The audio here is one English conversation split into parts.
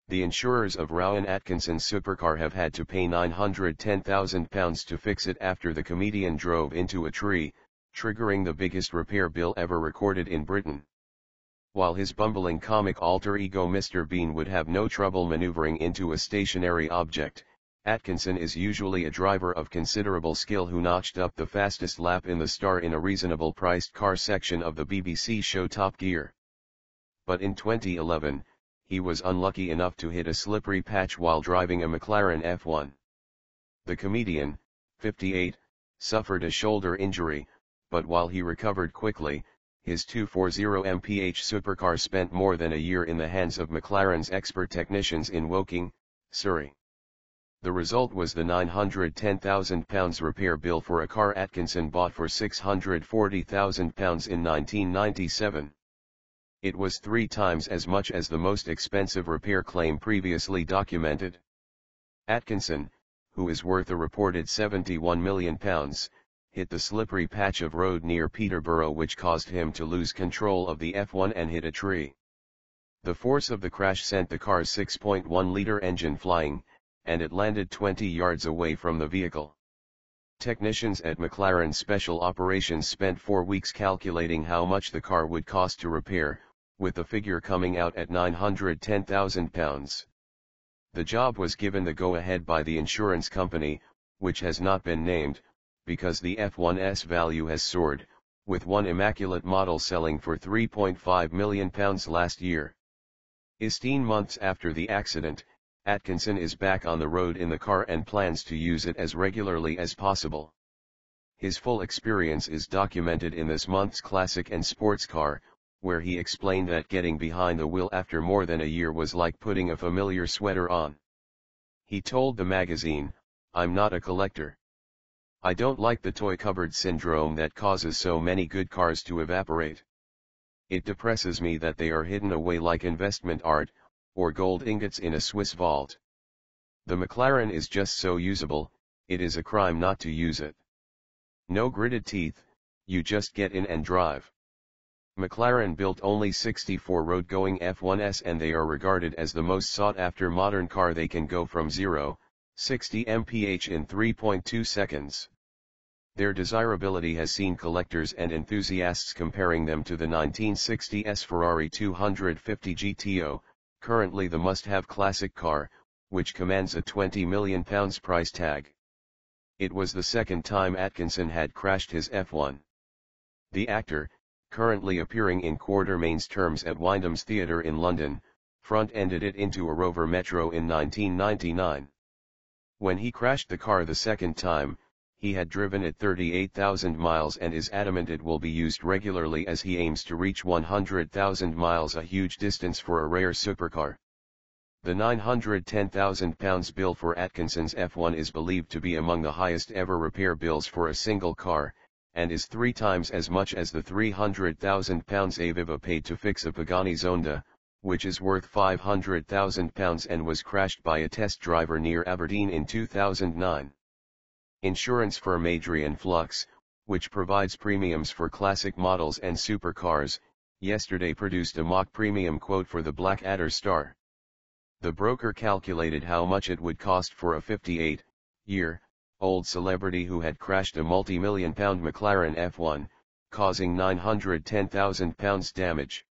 The insurers of Rowan Atkinson's supercar have had to pay £910,000 to fix it after the comedian drove into a tree, triggering the biggest repair bill ever recorded in Britain. While his bumbling comic alter ego Mr. Bean would have no trouble maneuvering into a stationary object, Atkinson is usually a driver of considerable skill who notched up the fastest lap in the star in a reasonable priced car section of the BBC show Top Gear. But in 2011, he was unlucky enough to hit a slippery patch while driving a McLaren F1. The comedian, 58, suffered a shoulder injury, but while he recovered quickly, his 240 mph supercar spent more than a year in the hands of McLaren's expert technicians in Woking, Surrey. The result was the £910,000 repair bill for a car Atkinson bought for £640,000 in 1997. It was 3 times as much as the most expensive repair claim previously documented. Atkinson, who is worth a reported £71 million, hit the slippery patch of road near Peterborough which caused him to lose control of the F1 and hit a tree. The force of the crash sent the car's 6.1-litre engine flying, and it landed 20 yards away from the vehicle. Technicians at McLaren Special Operations spent 4 weeks calculating how much the car would cost to repair, with the figure coming out at £910,000. The job was given the go-ahead by the insurance company, which has not been named, because the F1's value has soared, with one immaculate model selling for £3.5 million last year. 16 months after the accident, Atkinson is back on the road in the car and plans to use it as regularly as possible. His full experience is documented in this month's Classic and Sports Car, where he explained that getting behind the wheel after more than a year was like putting a familiar sweater on. He told the magazine, "I'm not a collector. I don't like the toy cupboard syndrome that causes so many good cars to evaporate. It depresses me that they are hidden away like investment art, or gold ingots in a Swiss vault. The McLaren is just so usable, it is a crime not to use it. No gritted teeth, you just get in and drive." McLaren built only 64 road-going F1s and they are regarded as the most sought-after modern car. They can go from 0-60 mph in 3.2 seconds. Their desirability has seen collectors and enthusiasts comparing them to the 1960s Ferrari 250 GTO, currently the must-have classic car, which commands a £20 million price tag. It was the second time Atkinson had crashed his F1. The actor, currently appearing in Quatermain's terms at Wyndham's Theatre in London, front-ended it into a Rover Metro in 1999. When he crashed the car the second time, he had driven it 38,000 miles and is adamant it will be used regularly as he aims to reach 100,000 miles, a huge distance for a rare supercar. The £910,000 bill for Atkinson's F1 is believed to be among the highest ever repair bills for a single car, and is 3 times as much as the £300,000 Aviva paid to fix a Pagani Zonda, which is worth £500,000 and was crashed by a test driver near Aberdeen in 2009. Insurance firm Adrian Flux, which provides premiums for classic models and supercars, yesterday produced a mock premium quote for the Blackadder Star. The broker calculated how much it would cost for a 58-year-old celebrity who had crashed a multi-million-pound McLaren F1, causing £910,000 damage.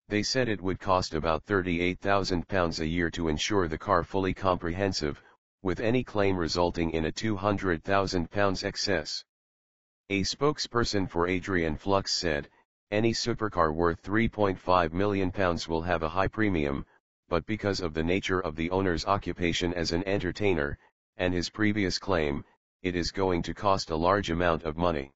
They said it would cost about £38,000 a year to insure the car fully comprehensive, with any claim resulting in a £200,000 excess. A spokesperson for Adrian Flux said, "Any supercar worth £3.5 million will have a high premium, but because of the nature of the owner's occupation as an entertainer, and his previous claim, it is going to cost a large amount of money."